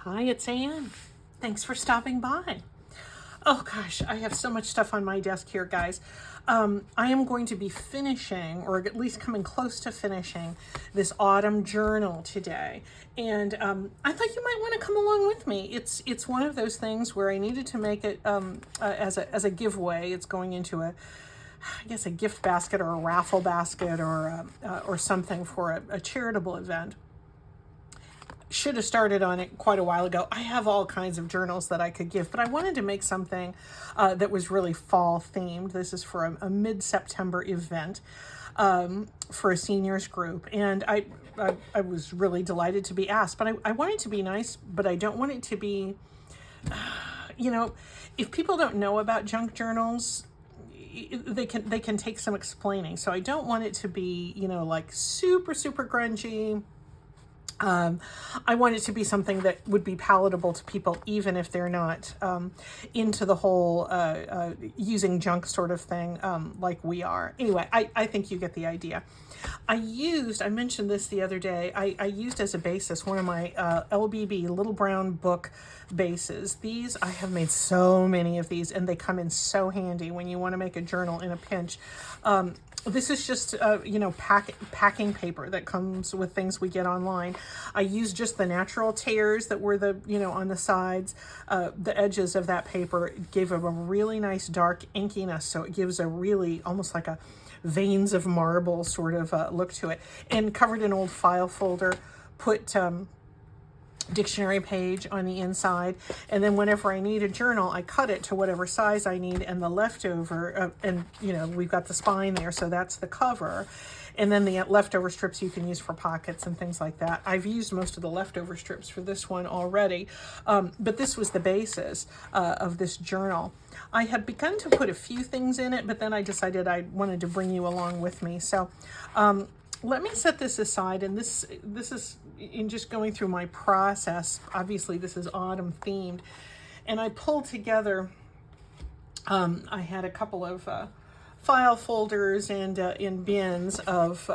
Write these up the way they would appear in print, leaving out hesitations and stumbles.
Hi, it's Anne. Thanks for stopping by. Oh gosh, I have so much stuff on my desk here, guys. I am going to be finishing, or at least coming close to finishing, this autumn journal today. And I thought you might want to come along with me. It's one of those things where I needed to make it as a giveaway. It's going into I guess a gift basket or a raffle basket or something for a charitable event. Should have started on it quite a while ago. I have all kinds of journals that I could give, but I wanted to make something that was really fall themed. This is for a mid-September event for a seniors group, and I was really delighted to be asked. But I want it to be nice, but I don't want it to be, if people don't know about junk journals, they can take some explaining. So I don't want it to be, like super grungy. I want it to be something that would be palatable to people, even if they're not into the whole using junk sort of thing like we are. Anyway, I think you get the idea. I mentioned this the other day, I used as a basis one of my LBB Little Brown Book bases. These, I have made so many of these, and they come in so handy when you want to make a journal in a pinch. This is just, packing paper that comes with things we get online. I used just the natural tears that were on the sides. The edges of that paper gave a really nice dark inkiness, so it gives a really almost like a veins of marble sort of look to it. And covered an old file folder, put dictionary page on the inside, and then whenever I need a journal, I cut it to whatever size I need, and the leftover we've got the spine there, so that's the cover, and then the leftover strips you can use for pockets and things like that. I've used most of the leftover strips for this one already, but this was the basis of this journal. I had begun to put a few things in it, but then I decided I wanted to bring you along with me. So let me set this aside, and this is in just going through my process. Obviously this is autumn themed, and I pulled together, I had a couple of file folders and in bins of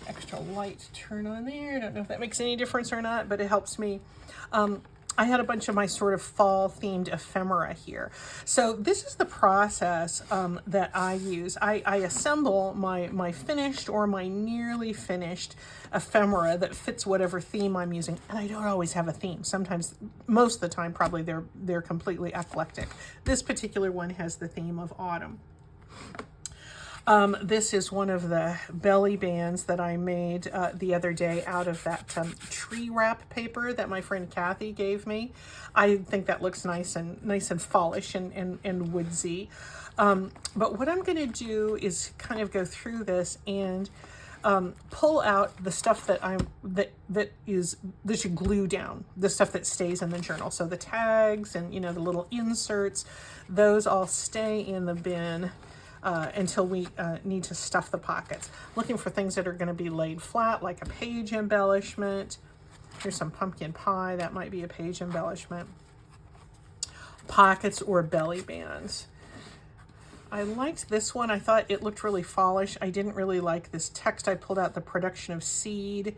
extra light to turn on there. I don't know if that makes any difference or not, but it helps me. I had a bunch of my sort of fall themed ephemera here. So this is the process that I use. I assemble my finished or my nearly finished ephemera that fits whatever theme I'm using. And I don't always have a theme. Sometimes, most of the time, probably they're completely eclectic. This particular one has the theme of autumn. This is one of the belly bands that I made the other day out of that tree wrap paper that my friend Kathy gave me. I think that looks nice and fallish and woodsy. But what I'm going to do is kind of go through this and pull out the stuff that you glue down, the stuff that stays in the journal. So the tags and the little inserts, those all stay in the bin until we need to stuff the pockets. Looking for things that are going to be laid flat, like a page embellishment. Here's some pumpkin pie. That might be a page embellishment. Pockets or belly bands. I liked this one. I thought it looked really fallish. I didn't really like this text. I pulled out the production of seed.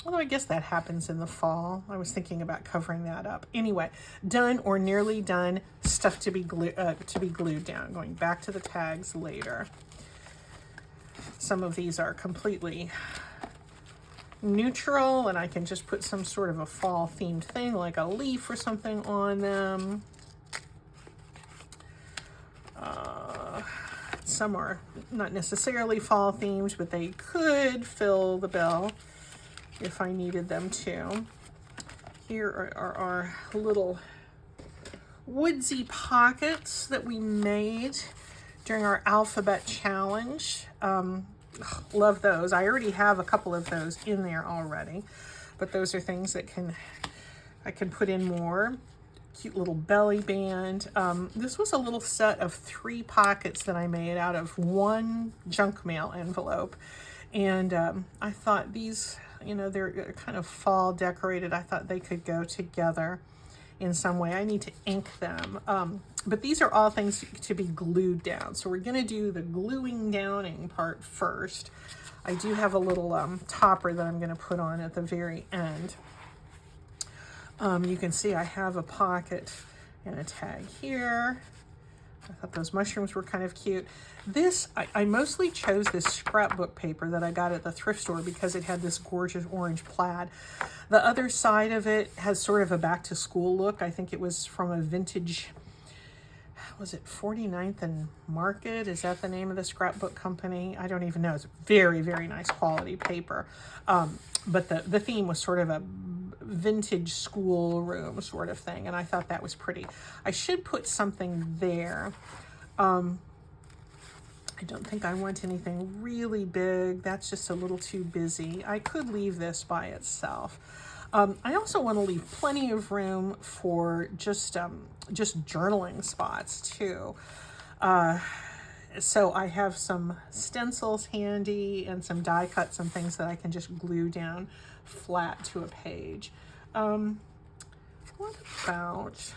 Although I guess that happens in the fall. I was thinking about covering that up. Anyway, done or nearly done, stuff to be glued down. Going back to the tags later. Some of these are completely neutral, and I can just put some sort of a fall themed thing like a leaf or something on them. Some are not necessarily fall themed, but they could fill the bill if I needed them to. Here are our little woodsy pockets that we made during our alphabet challenge. Love those. I already have a couple of those in there already, but those are things that I can put in more. Cute little belly band. This was a little set of 3 pockets that I made out of one junk mail envelope, and I thought these, they're kind of fall decorated. I thought they could go together in some way. I need to ink them, but these are all things to be glued down. So we're going to do the gluing downing part first. I do have a little topper that I'm going to put on at the very end. You can see I have a pocket and a tag here. I thought those mushrooms were kind of cute. This, I mostly chose this scrapbook paper that I got at the thrift store because it had this gorgeous orange plaid. The other side of it has sort of a back to school look. I think it was from a vintage, was it 49th and Market? Is that the name of the scrapbook company? I don't even know. It's very, very nice quality paper. But the theme was sort of a vintage schoolroom sort of thing, and I thought that was pretty. I should put something there. I don't think I want anything really big. That's just a little too busy. I could leave this by itself. I also want to leave plenty of room for just journaling spots too. So I have some stencils handy and some die cuts and things that I can just glue down flat to a page. What about,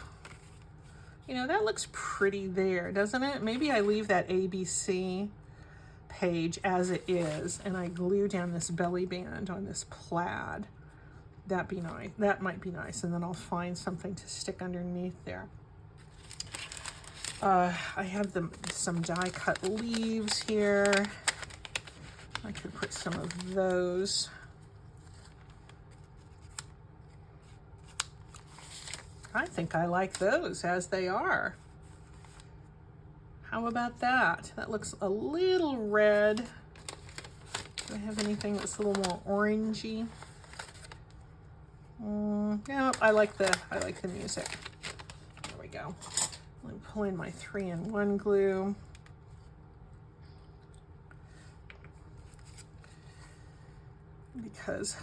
that looks pretty there, doesn't it? Maybe I leave that ABC page as it is and I glue down this belly band on this plaid. That'd be nice. That might be nice. And then I'll find something to stick underneath there. I have some die cut leaves here. I could put some of those. I think I like those as they are. How about that? That looks a little red. Do I have anything that's a little more orangey? Yeah, I like the music. There we go. Let me pull in my 3-in-1 glue. Because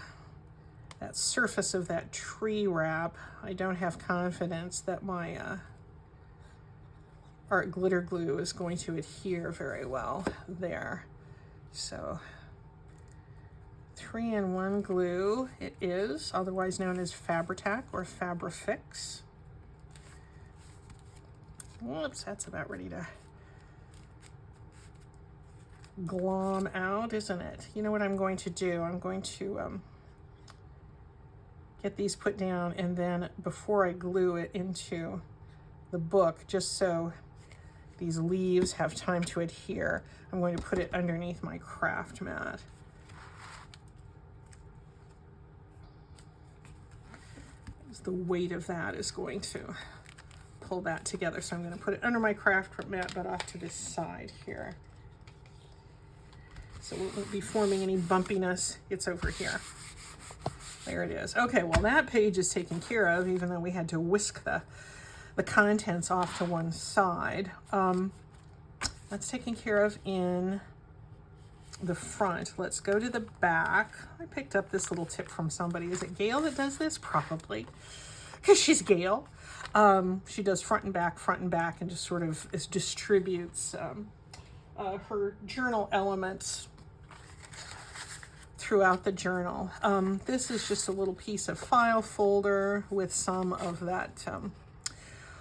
that surface of that tree wrap, I don't have confidence that my art glitter glue is going to adhere very well there. So 3-in-1 glue it is, otherwise known as Fabri-Tac or Fabri-Fix. Whoops, that's about ready to glom out, isn't it? You know what I'm going to do? I'm going to get these put down, and then before I glue it into the book, just so these leaves have time to adhere, I'm going to put it underneath my craft mat. The weight of that is going to pull that together. So I'm going to put it under my craft mat, but off to this side here. So it won't be forming any bumpiness. It's over here. There it is. Okay, well that page is taken care of, even though we had to whisk the contents off to one side. That's taken care of in the front. Let's go to the back. I picked up this little tip from somebody. Is it Gail that does this? Probably, because she's Gail. She does front and back, and just sort of distributes her journal elements throughout the journal. This is just a little piece of file folder with some of that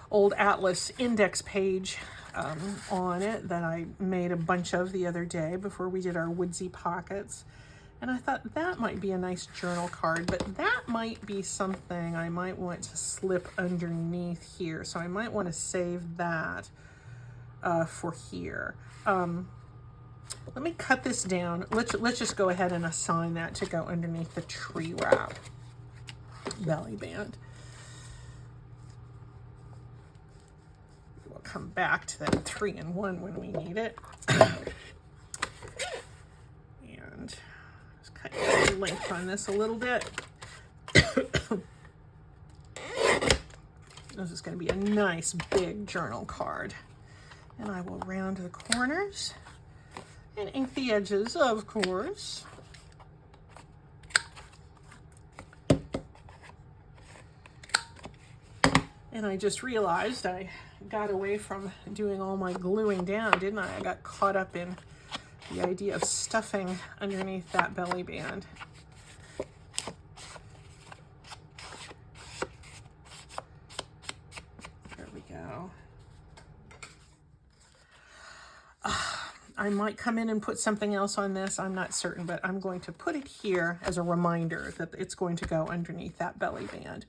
old Atlas index page on it that I made a bunch of the other day before we did our woodsy pockets. And I thought that might be a nice journal card, but that might be something I might want to slip underneath here. So I might want to save that for here. Let me cut this down. Let's just go ahead and assign that to go underneath the tree wrap belly band. We'll come back to that 3-in-1 when we need it. And just cut the length on this a little bit. This is going to be a nice big journal card. And I will round the corners and ink the edges, of course. And I just realized I got away from doing all my gluing down, didn't I? I got caught up in the idea of stuffing underneath that belly band. There we go. I might come in and put something else on this. I'm not certain, but I'm going to put it here as a reminder that it's going to go underneath that belly band.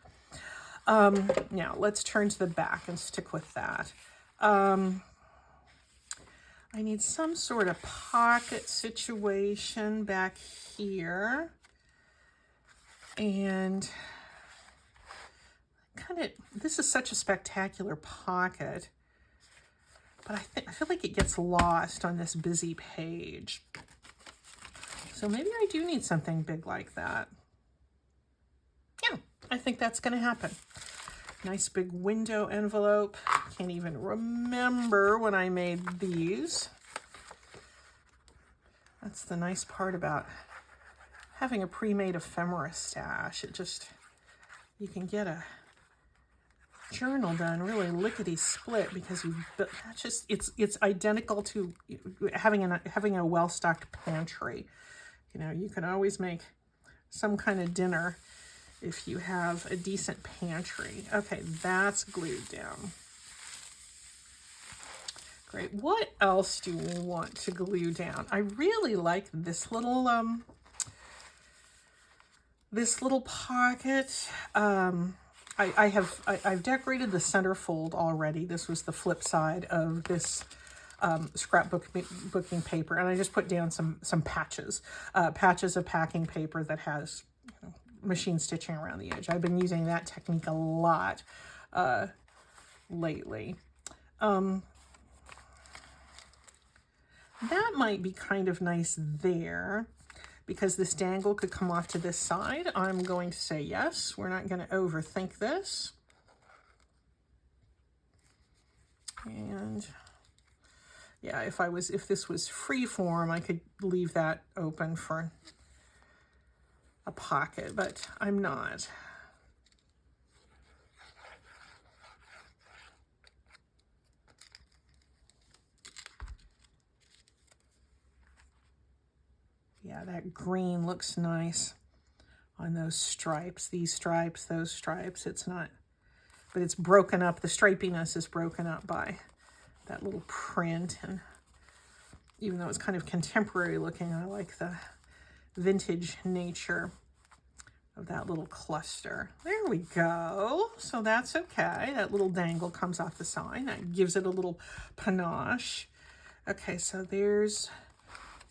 Now let's turn to the back and stick with that. I need some sort of pocket situation back here. And this is such a spectacular pocket, but I feel like it gets lost on this busy page. So maybe I do need something big like that. Yeah, I think that's going to happen. Nice big window envelope. Can't even remember when I made these. That's the nice part about having a pre-made ephemera stash. You can get a journal done really lickety-split because it's identical to having a well-stocked pantry. You know, you can always make some kind of dinner if you have a decent pantry. Okay, that's glued down. Great. What else do we want to glue down? I really like this little pocket. I've decorated the centerfold already. This was the flip side of this scrapbooking paper, and I just put down some patches of packing paper that has machine stitching around the edge. I've been using that technique a lot lately. That might be kind of nice there because this dangle could come off to this side. I'm going to say yes. We're not going to overthink this. And yeah, if this was free form, I could leave that open for a pocket, but I'm not. Yeah, that green looks nice on those stripes, these stripes, those stripes. It's not, but it's broken up. The stripiness is broken up by that little print. And even though it's kind of contemporary looking, I like the vintage nature of that little cluster. There we go. So that's okay. That little dangle comes off the side. That gives it a little panache. Okay, so there's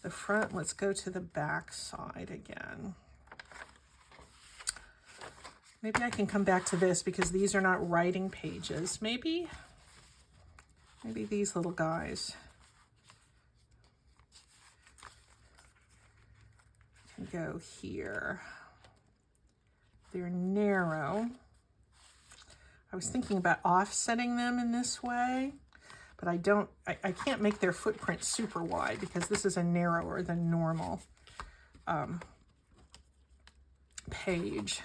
the front. Let's go to the back side again. Maybe I can come back to this because these are not writing pages. Maybe these little guys can go here. They're narrow. I was thinking about offsetting them in this way, but I can't make their footprint super wide because this is a narrower than normal page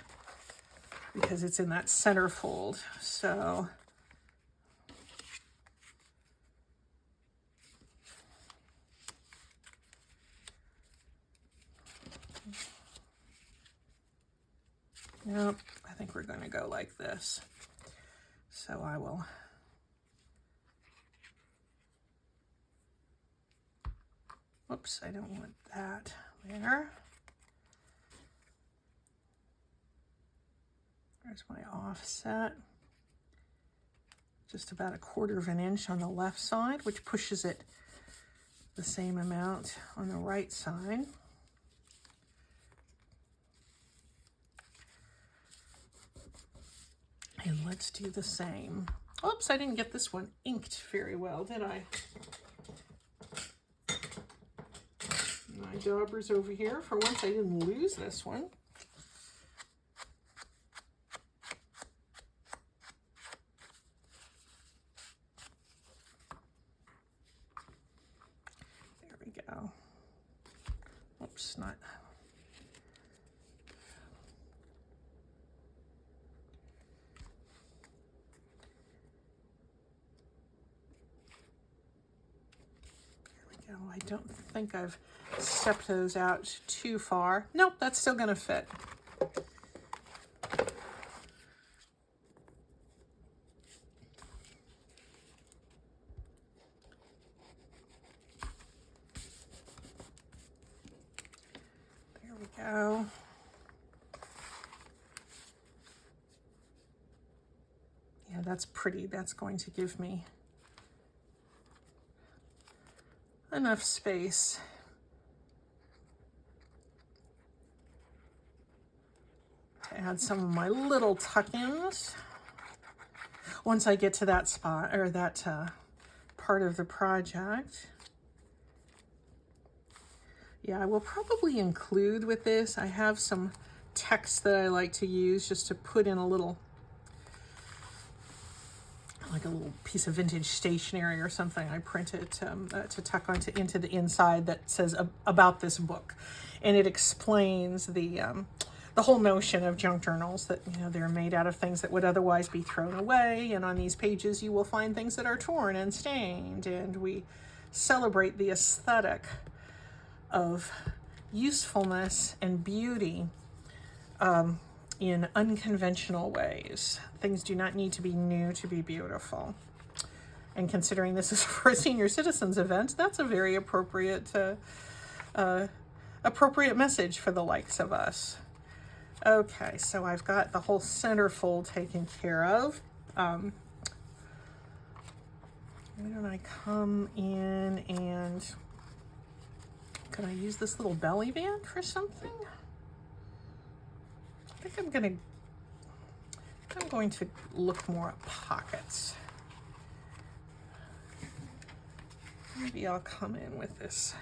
because it's in that centerfold. So nope, I think we're going to go like this. So I will whoops, I don't want that there. There's my offset. Just about 1/4 of an inch on the left side, which pushes it the same amount on the right side. And let's do the same. Oops, I didn't get this one inked very well, did I? My dauber's over here. For once, I didn't lose this one. There we go. Oops, not. I don't think I've stepped those out too far. Nope, that's still going to fit. There we go. that's pretty. That's going to give me enough space. To add some of my little tuck-ins. Once I get to that spot, or that part of the project. Yeah, I will probably include with this, I have some text that I like to use just to put in a little, like a little piece of vintage stationery or something. I print it to tuck into the inside that says about this book. And it explains the whole notion of junk journals, that, you know, they're made out of things that would otherwise be thrown away. And on these pages, you will find things that are torn and stained. And we celebrate the aesthetic of usefulness and beauty in unconventional ways. Things do not need to be new to be beautiful. And considering this is for a senior citizens event, that's a very appropriate message for the likes of us. Okay, so I've got the whole centerfold taken care of. Why don't I come in and, could I use this little belly band for something? I think I'm going to look more at pockets. Maybe I'll come in with this.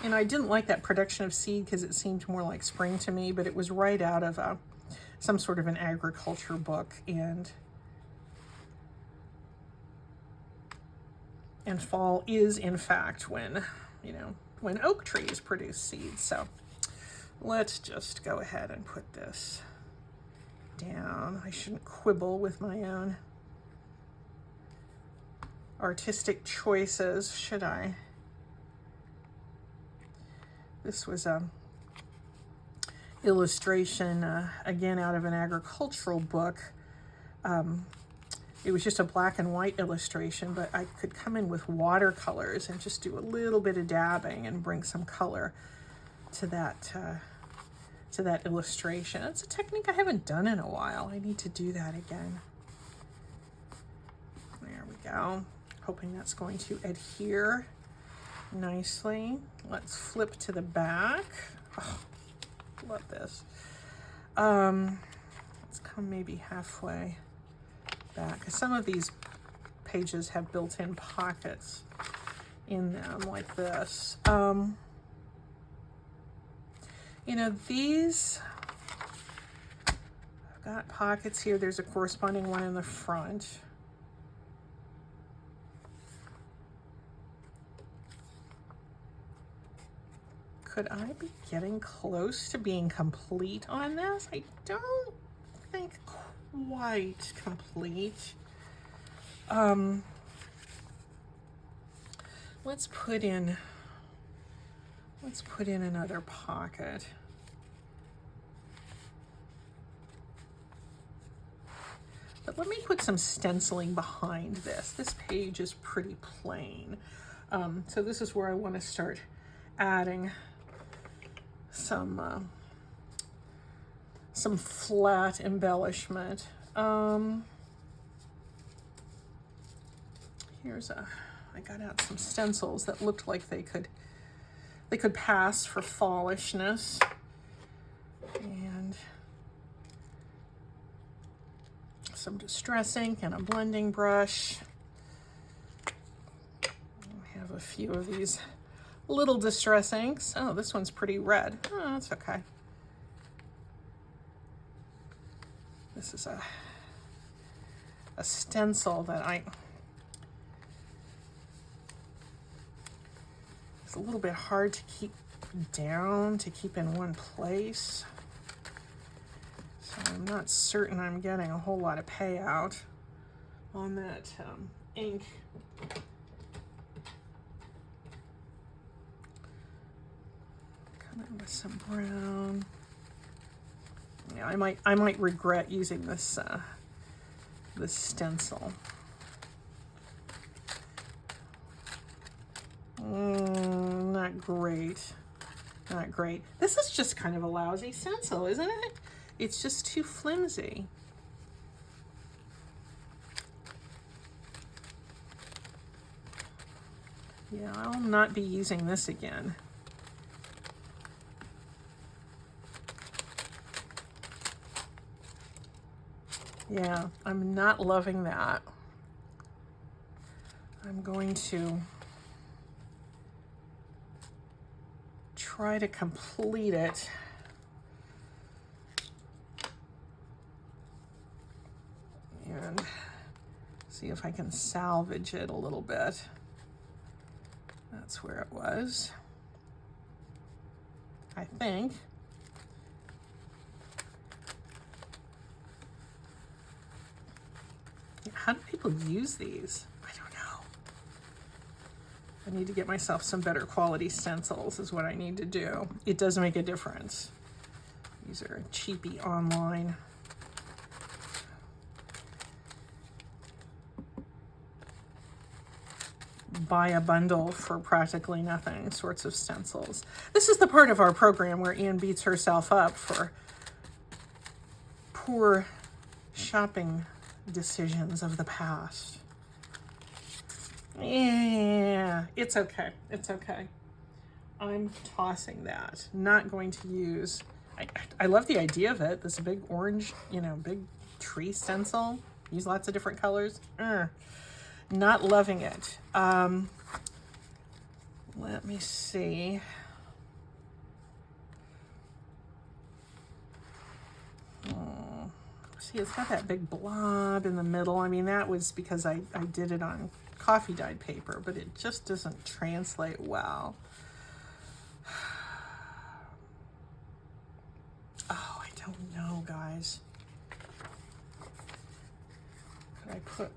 And I didn't like that production of seed because it seemed more like spring to me, but it was right out of some sort of an agriculture book, and fall is in fact when, you know, when oak trees produce seeds. So let's just go ahead and put this down. I shouldn't quibble with my own artistic choices, should I? This was a illustration, again, out of an agricultural book. It was just a black and white illustration, but I could come in with watercolors and just do a little bit of dabbing and bring some color to that illustration. It's a technique I haven't done in a while. I need to do that again. There we go. Hoping that's going to adhere nicely. Let's flip to the back. Oh, love this. Let's come maybe halfway back. Some of these pages have built-in pockets in them like this. You know, these, I've got pockets here. There's a corresponding one in the front. Could I be getting close to being complete on this? I don't think quite complete. Let's put in another pocket. But let me put some stenciling behind this. This page is pretty plain. So this is where I want to start adding some flat embellishment. I got out some stencils that looked like they could pass for fallishness. And some distress ink and a blending brush. I have a few of these little distress inks. Oh, this one's pretty red. Oh, that's okay. This is a stencil that it's a little bit hard to keep in one place. So I'm not certain I'm getting a whole lot of payout on that ink. Come in with some brown. Yeah, I might regret using this stencil. Not great. Not great. This is just kind of a lousy stencil, isn't it? It's just too flimsy. Yeah, I'll not be using this again. Yeah, I'm not loving that. I'm going to try to complete it. And see if I can salvage it a little bit. That's where it was, I think. How do people use these? I don't know. I need to get myself some better quality stencils is what I need to do. It does make a difference. These are cheapy online. Buy a bundle for practically nothing sorts of stencils. This is the part of our program where Anne beats herself up for poor shopping decisions of the past. Yeah, it's okay. It's okay. I'm tossing that. Not going to use... I love the idea of it. This big orange, big tree stencil. Use lots of different colors. Not loving it. Let me see. See, it's got that big blob in the middle. I mean, that was because I did it on coffee dyed paper, but it just doesn't translate well. Oh, I don't know, guys. Could I put...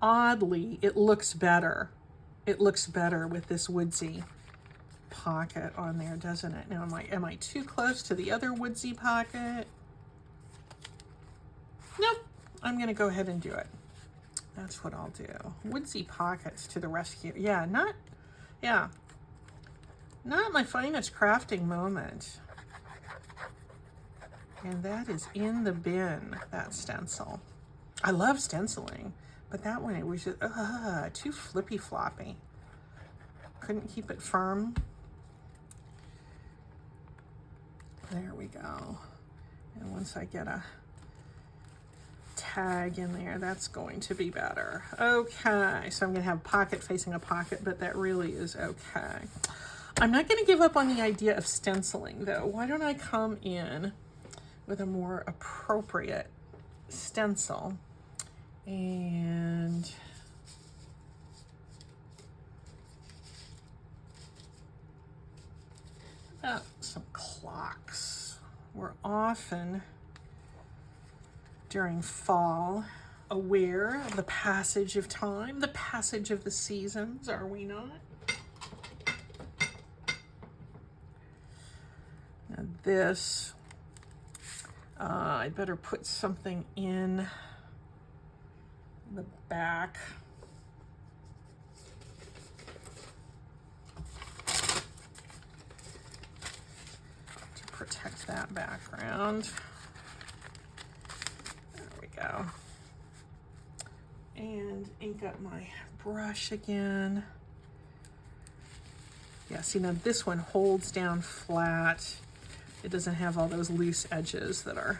Oddly, it looks better. It looks better with this woodsy pocket on there, doesn't it? Now, am I too close to the other woodsy pocket? Nope. I'm going to go ahead and do it. That's what I'll do. Woodsy pockets to the rescue. Yeah, not my finest crafting moment. And that is in the bin, that stencil. I love stenciling, but that one, it was just, too flippy floppy. Couldn't keep it firm. There we go. And once I get a tag in there, that's going to be better. Okay, so I'm gonna have pocket facing a pocket, but that really is okay. I'm not gonna give up on the idea of stenciling though. Why don't I come in with a more appropriate stencil and some clocks. We're often during fall aware of the passage of time, the passage of the seasons, are we not? Now this, I'd better put something in the back. To protect that background. There we go. And ink up my brush again. Yeah, see now this one holds down flat. It doesn't have all those loose edges that are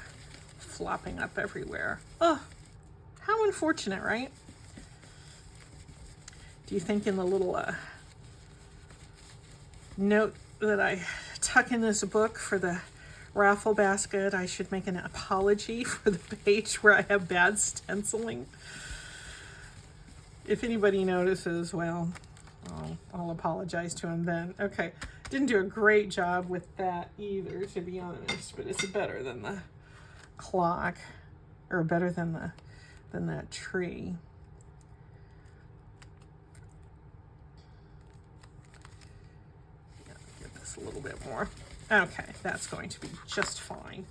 flopping up everywhere. Oh, how unfortunate, right? Do you think in the little note that I tuck in this book for the raffle basket, I should make an apology for the page where I have bad stenciling? If anybody notices, well, I'll apologize to him then. Okay, didn't do a great job with that either, to be honest, but it's better than the clock, or better than that tree. Yeah, give this a little bit more. Okay, that's going to be just fine.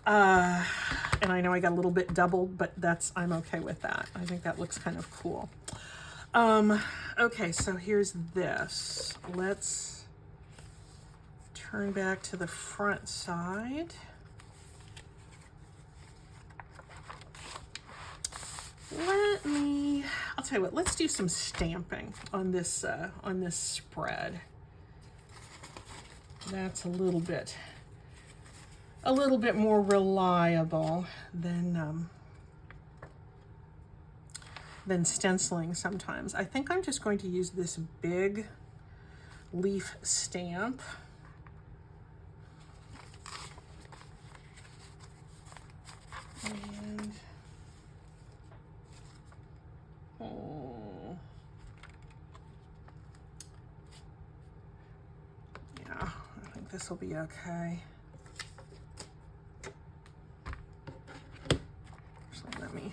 And I know I got a little bit doubled, but I'm okay with that. I think that looks kind of cool. Okay, so here's this. Let's turn back to the front side. I'll tell you what, let's do some stamping on this spread. That's a little bit more reliable than stenciling sometimes. I think I'm just going to use this big leaf stamp. And yeah, I think this will be okay. Actually, let me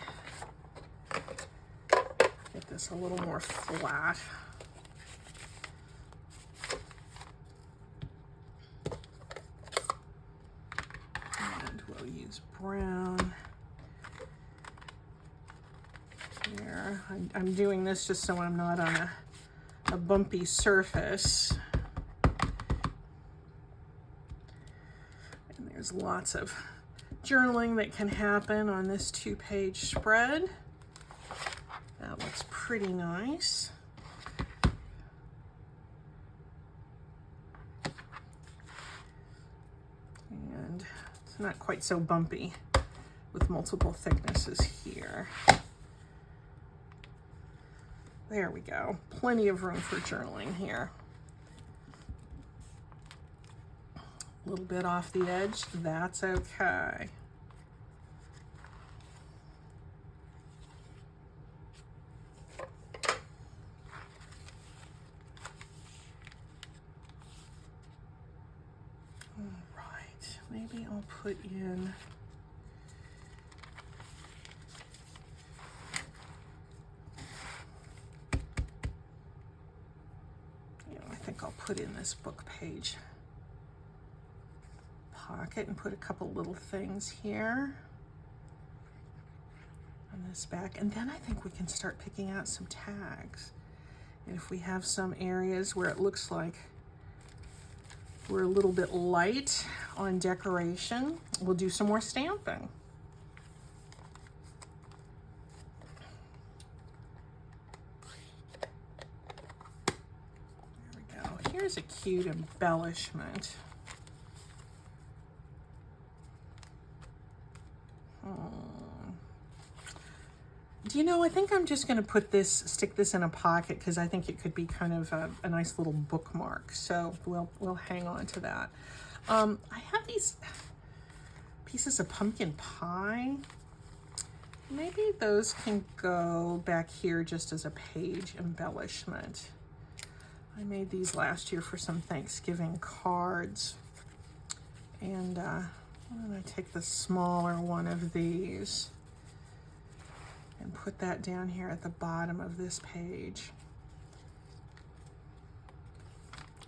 get this a little more flat. And we'll use brown here. I'm doing this just so I'm not on a bumpy surface. And there's lots of journaling that can happen on this 2-page spread. That looks pretty nice. And it's not quite so bumpy with multiple thicknesses here. There we go. Plenty of room for journaling here. A little bit off the edge, that's okay. All right, maybe I'll put in I'll put in this book page pocket and put a couple little things here on this back. And then I think we can start picking out some tags. And if we have some areas where it looks like we're a little bit light on decoration, we'll do some more stamping. Here's a cute embellishment. Do you know, I think I'm just going to stick this in a pocket because I think it could be kind of a nice little bookmark. So we'll hang on to that. I have these pieces of pumpkin pie. Maybe those can go back here just as a page embellishment. I made these last year for some Thanksgiving cards. And why don't I take the smaller one of these and put that down here at the bottom of this page.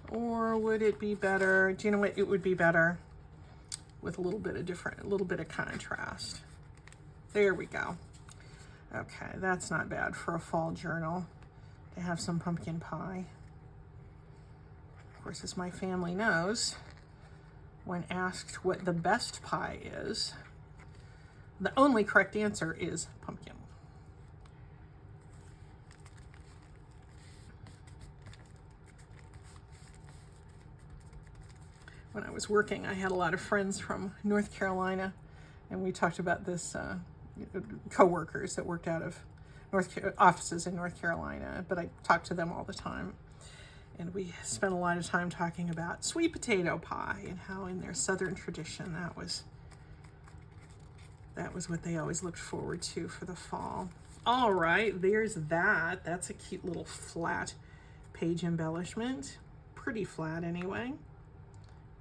Or would it be better, do you know what, it would be better with a little bit of contrast. There we go. Okay, that's not bad for a fall journal to have some pumpkin pie. Of course, as my family knows, when asked what the best pie is, the only correct answer is pumpkin. When I was working, I had a lot of friends from North Carolina, and we talked about this, co-workers that worked out of offices in North Carolina, but I talked to them all the time. And we spent a lot of time talking about sweet potato pie and how in their Southern tradition that was what they always looked forward to for the fall. All right, there's that. That's a cute little flat page embellishment. Pretty flat anyway.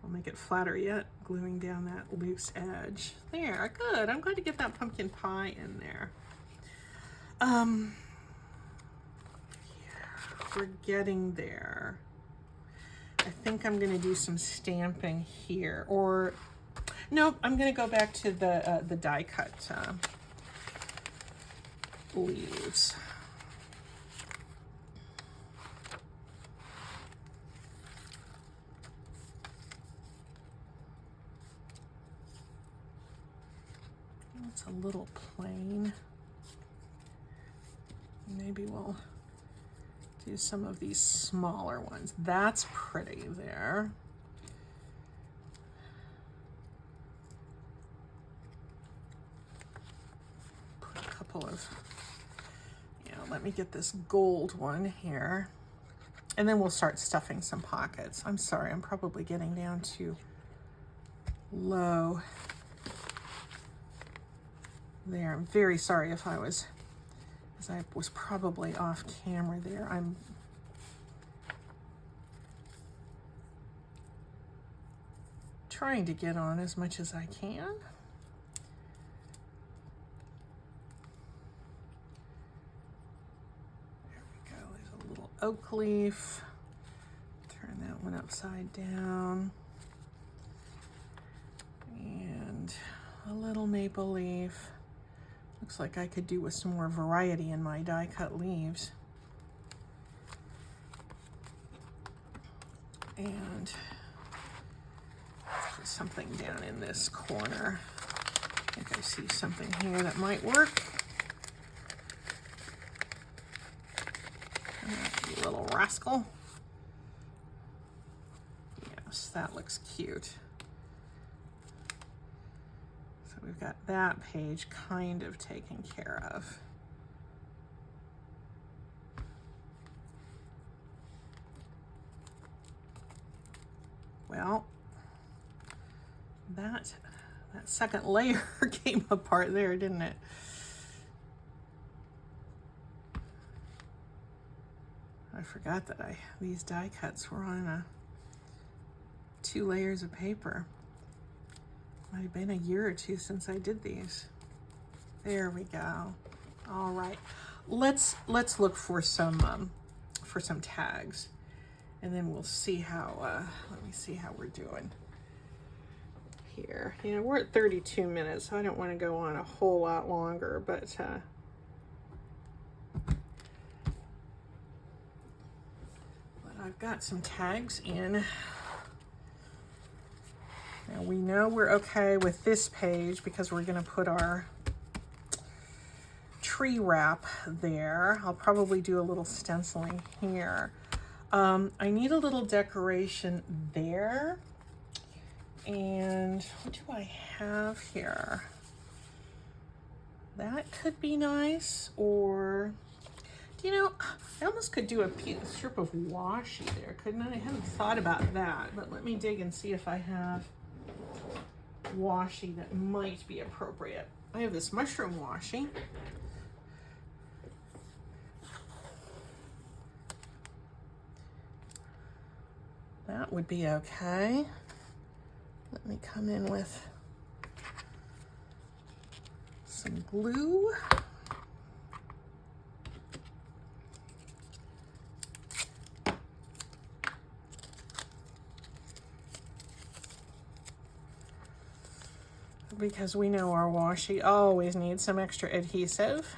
I'll make it flatter yet, gluing down that loose edge. There, good. I'm glad to get that pumpkin pie in there. We're getting there. I think I'm going to do some stamping here, or no, I'm going to go back to the die cut leaves. It's a little plain. Maybe we'll do some of these smaller ones. That's pretty there. Put a couple of, let me get this gold one here. And then we'll start stuffing some pockets. I'm sorry, I'm probably getting down too low there. I'm very sorry if I was, as I was probably off camera there. I'm trying to get on as much as I can. Oak leaf, turn that one upside down, and a little maple leaf. Looks like I could do with some more variety in my die cut leaves. And put something down in this corner. I think I see something here that might work. Little rascal. Yes, that looks cute. So we've got that page kind of taken care of. Well, that second layer came apart there, didn't it? I forgot that these die cuts were on 2 layers of paper. Might have been a year or 2 since I did these. There we go. All right, let's look for some tags, and then we'll see how. Let me see how we're doing here. We're at 32 minutes, so I don't want to go on a whole lot longer, but. I've got some tags in. Now we know we're okay with this page because we're going to put our tree wrap there. I'll probably do a little stenciling here. I need a little decoration there. And what do I have here? That could be nice, or I almost could do a strip of washi there, couldn't I? I haven't thought about that, but let me dig and see if I have washi that might be appropriate. I have this mushroom washi. That would be okay. Let me come in with some glue. Because we know our washi always needs some extra adhesive.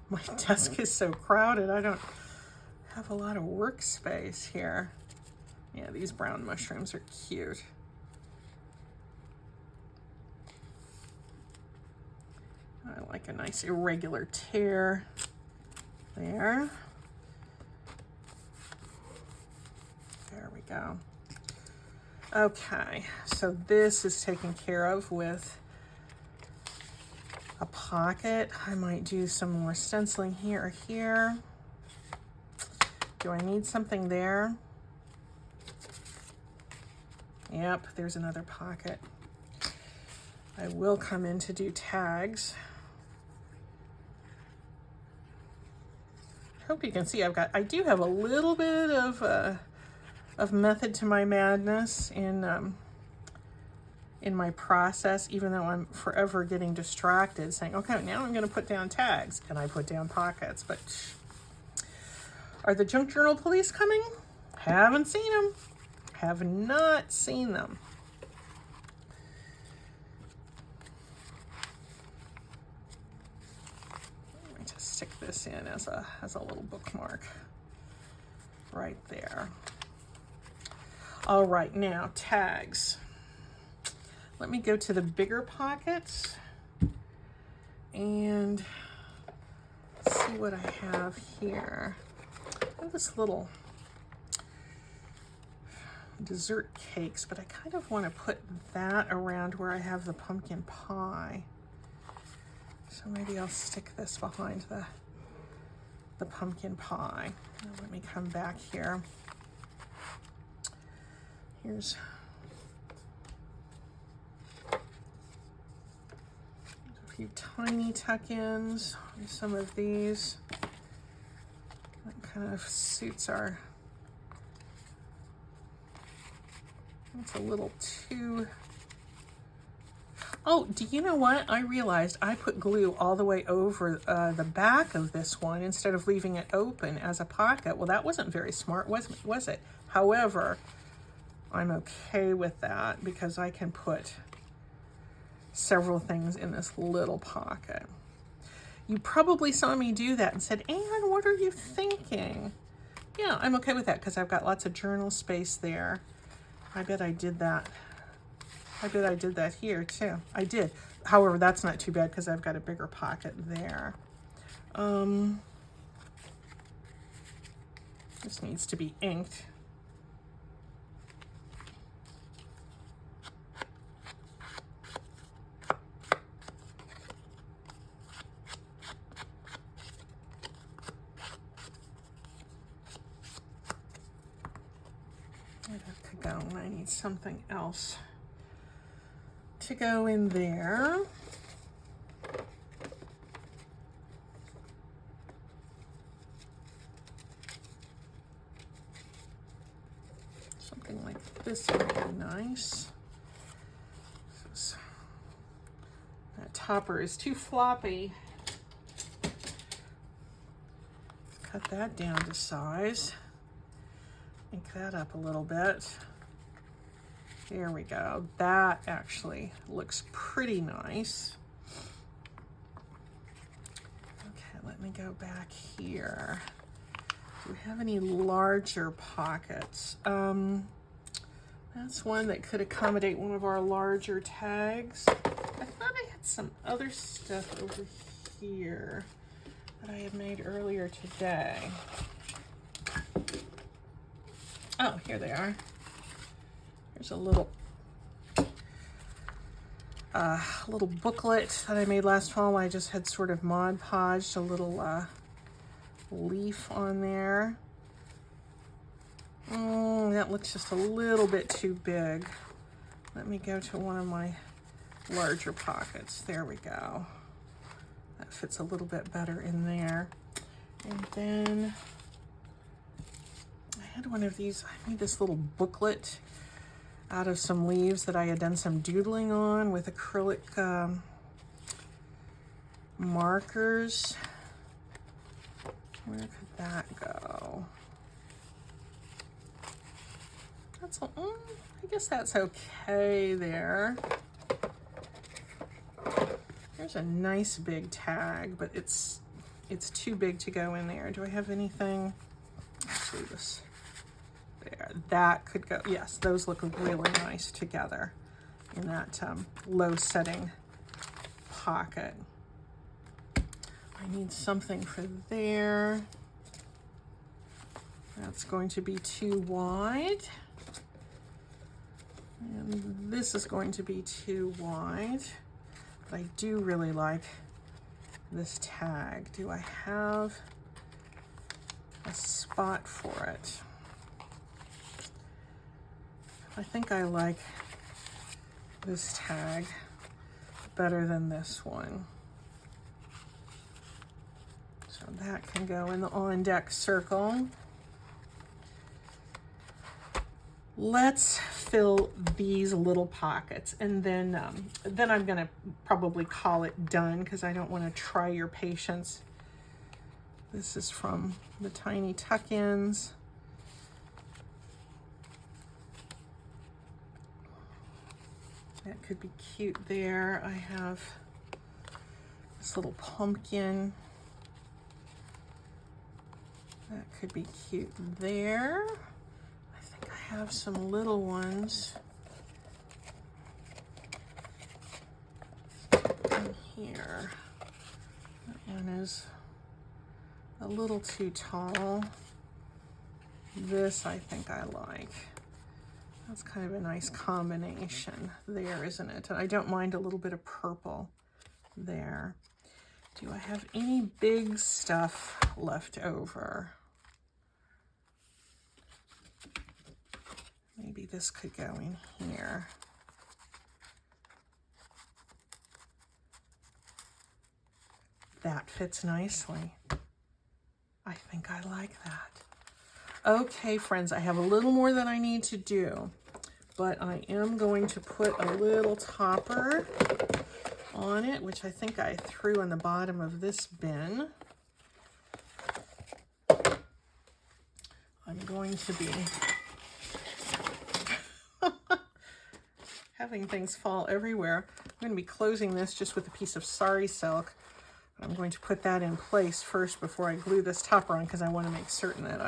My desk is so crowded, I don't have a lot of workspace here. Yeah, these brown mushrooms are cute. I like a nice irregular tear there. There we go. Okay, so this is taken care of with a pocket. I might do some more stenciling here or here. Do I need something there? Yep, there's another pocket. I will come in to do tags. Hope you can see I do have a little bit of method to my madness in my process, even though I'm forever getting distracted saying, okay, now I'm going to put down tags, and I put down pockets. But are the junk journal police coming? Haven't seen them. Have not seen them. Let me just stick this in as a little bookmark right there. All right, now tags. Let me go to the bigger pockets and see what I have here. I have this little dessert cakes, but I kind of want to put that around where I have the pumpkin pie. So maybe I'll stick this behind the pumpkin pie. Now let me come back here. Here's a few tiny tuck-ins on some of these. That kind of suits our, it's a little too, oh, do you know what? I realized I put glue all the way over the back of this one instead of leaving it open as a pocket. Well, that wasn't very smart, was it? However, I'm okay with that because I can put several things in this little pocket. You probably saw me do that and said, Anne, what are you thinking? Yeah, I'm okay with that because I've got lots of journal space there. I bet I did that. I bet I did that here too. I did. However, that's not too bad because I've got a bigger pocket there. This needs to be inked. I'd have to go. I need something else to go in there. Something like this would be nice. That topper is too floppy. Cut that down to size. Ink that up a little bit. There we go. That actually looks pretty nice. Okay, let me go back here. Do we have any larger pockets? That's one that could accommodate one of our larger tags. I thought I had some other stuff over here that I had made earlier today. Oh, here they are. There's a little booklet that I made last fall. I just had sort of Mod Podged a little leaf on there. That looks just a little bit too big. Let me go to one of my larger pockets. There we go. That fits a little bit better in there. And then I had one of these, I made this little booklet out of some leaves that I had done some doodling on with acrylic markers. Where could that go? That's a, I guess that's okay there. There's a nice big tag, but it's too big to go in there. Do I have anything? Actually, this there, that could go. Yes, those look really nice together in that low setting pocket. I need something for there. That's going to be too wide. And this is going to be too wide. But I do really like this tag. Do I have a spot for it? I think I like this tag better than this one. So that can go in the on deck circle. Let's fill these little pockets, and then I'm gonna probably call it done because I don't want to try your patience. This is from the Tiny Tuck-Ins. That could be cute there. I have this little pumpkin. That could be cute there. I think I have some little ones in here. That one is a little too tall. This I think I like. That's kind of a nice combination there, isn't it? And I don't mind a little bit of purple there. Do I have any big stuff left over? Maybe this could go in here. That fits nicely. I think I like that. Okay, friends, I have a little more that I need to do, but I am going to put a little topper on it, which I think I threw in the bottom of this bin. I'm going to be having things fall everywhere. I'm going to be closing this just with a piece of sari silk. I'm going to put that in place first before I glue this topper on, because I want to make certain that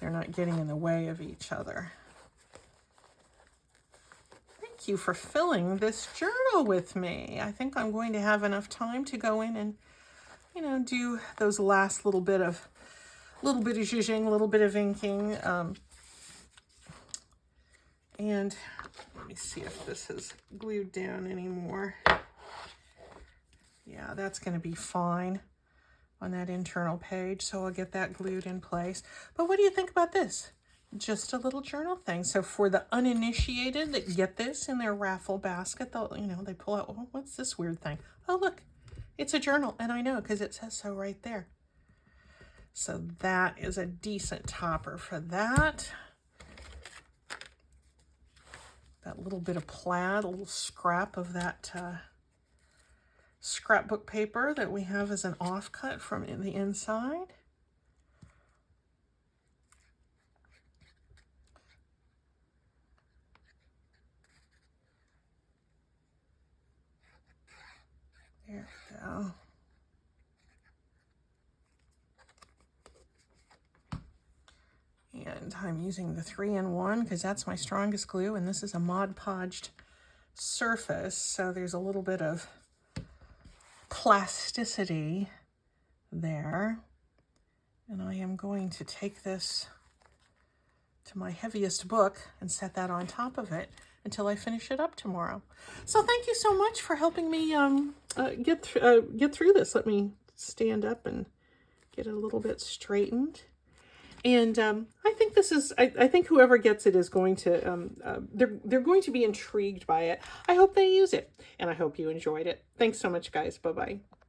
they're not getting in the way of each other. Thank you for filling this journal with me. I think I'm going to have enough time to go in and, you know, do those last little bit of zhuzhing, a little bit of inking. And let me see if this is glued down anymore. Yeah, that's going to be fine on that internal page, so I'll get that glued in place. But what do you think about this? Just a little journal thing. So for the uninitiated that get this in their raffle basket, they'll, you know, they pull out, oh, what's this weird thing? Oh, look, it's a journal, and I know because it says so right there. So that is a decent topper for that. That little bit of plaid, a little scrap of that scrapbook paper that we have as an offcut from the inside. There we go. And I'm using the 3-in-1 because that's my strongest glue, and this is a Mod Podged surface, so there's a little bit of plasticity there. And I am going to take this to my heaviest book and set that on top of it until I finish it up tomorrow. So thank you so much for helping me get through this. Let me stand up and get it a little bit straightened. And I think this is, I think whoever gets it is going to, they're going to be intrigued by it. I hope they use it, and I hope you enjoyed it. Thanks so much, guys. Bye-bye.